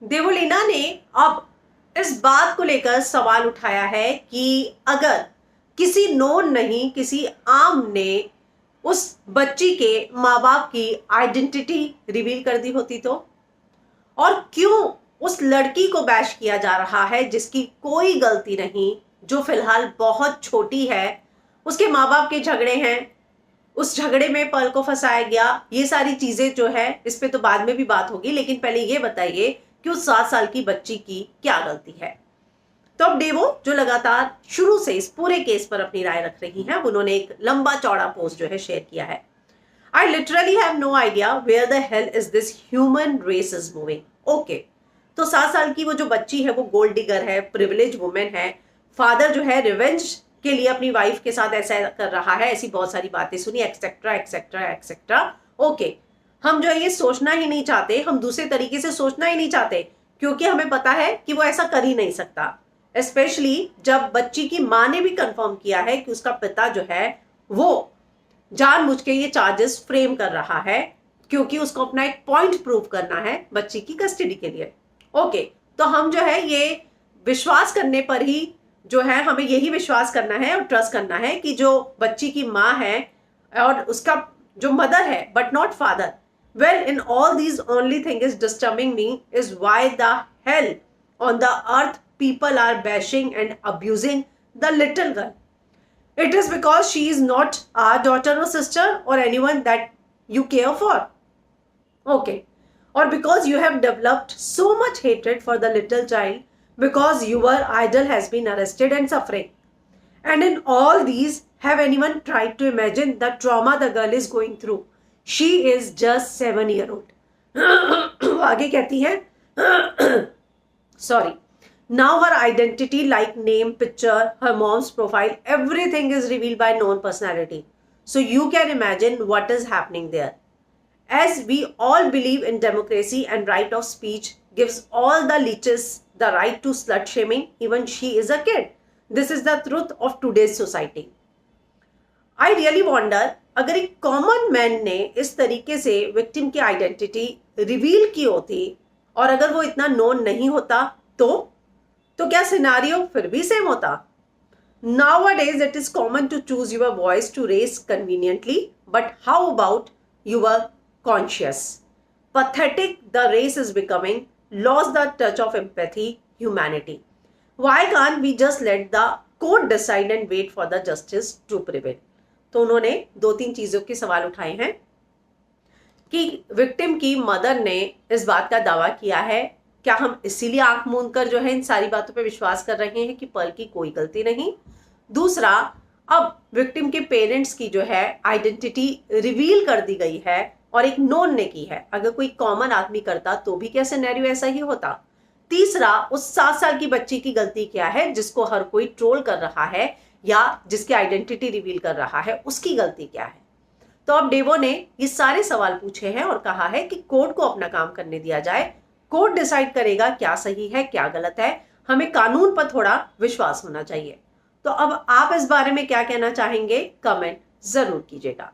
देवोलीना ने अब इस बात को लेकर सवाल उठाया है कि अगर किसी नोन नहीं, किसी आम ने उस बच्ची के माँ बाप की आइडेंटिटी रिवील कर दी होती तो, और क्यों उस लड़की को बैश किया जा रहा है जिसकी कोई गलती नहीं, जो फिलहाल बहुत छोटी है, उसके माँ बाप के झगड़े हैं, उस झगड़े में पर्ल को फंसाया गया, ये सारी चीजें जो है इस पे तो बाद में भी बात होगी, लेकिन पहले ये बताइए कि उस 7 साल की बच्ची की क्या गलती है। तो अब डेवो जो लगातार शुरू से इस पूरे केस पर अपनी राय रख रही हैं, उन्होंने एक लंबा चौड़ा पोस्ट जो है शेयर किया है। I literally have no idea where the hell is this human race is moving. Okay, तो 7 साल की वो जो बच्ची है वो गोल्ड डिगर है, प्रिविलेज वुमेन है, फादर जो है रिवेंज के लिए अपनी वाइफ के साथ ऐसा कर रहा है, ऐसी बहुत सारी बातें सुनी, एक्सेट्रा एक्सेट्रा एक्सेट्रा। ओके, हम जो है ये सोचना ही नहीं चाहते, हम दूसरे तरीके से सोचना ही नहीं चाहते, क्योंकि हमें पता है कि वो ऐसा कर ही नहीं सकता, स्पेशली जब बच्ची की माँ ने भी कंफर्म किया है कि उसका पिता जो है वो जानबूझ के ये चार्जेस फ्रेम कर रहा है, क्योंकि उसको अपना एक पॉइंट प्रूव करना है बच्ची की कस्टडी के लिए। ओके, तो हम जो है ये विश्वास करने पर ही जो है, हमें यही विश्वास करना है और ट्रस्ट करना है कि जो बच्ची की माँ है और उसका जो मदर है but not father, well in all these only thing is disturbing me is why the hell on the earth people are bashing and abusing the little girl. It is because she is not our daughter or sister or anyone that you care for. Okay. Or because you have developed so much hatred for the little child because your idol has been arrested and suffering. And in all these, have anyone tried to imagine the trauma the girl is going through? She is just 7-year-old. आगे कहती है, sorry. Now her identity, like name, picture, her mom's profile, everything is revealed by known personality. So you can imagine what is happening there. As we all believe in democracy and right of speech gives all the leeches the right to slut shaming, even she is a kid. This is the truth of today's society. I really wonder, अगर एक common man ने इस तरीके से victim की identity reveal की होती और अगर वो इतना नोन नहीं होता तो क्या सिनारियो फिर भी सेम होता? Nowadays it is common to choose your voice to raise conveniently, but how about your conscience? Pathetic the race is becoming, lost the touch of empathy, humanity. Why can't we just let the court decide and wait for the justice to prevail? तो उन्होंने 2-3 चीजों के सवाल उठाए हैं कि victim की mother ने इस बात का दावा किया है, क्या हम इसीलिए आंख मूंद कर जो है इन सारी बातों पे विश्वास कर रहे हैं कि पर्ल की कोई गलती नहीं? दूसरा, अब विक्टिम के पेरेंट्स की जो है आइडेंटिटी रिवील कर दी गई है और एक नोन ने की है, अगर कोई कॉमन आदमी करता तो भी क्या सिनेरियो ऐसा ही होता? तीसरा, उस 7 साल की बच्ची की गलती क्या है जिसको हर कोई ट्रोल कर रहा है या जिसकी आइडेंटिटी रिवील कर रहा है, उसकी गलती क्या है? तो अब डेवो ने ये सारे सवाल पूछे हैं और कहा है कि कोर्ट को अपना काम करने दिया जाए, कोर्ट डिसाइड करेगा क्या सही है क्या गलत है, हमें कानून पर थोड़ा विश्वास होना चाहिए। तो अब आप इस बारे में क्या कहना चाहेंगे, कमेंट जरूर कीजिएगा।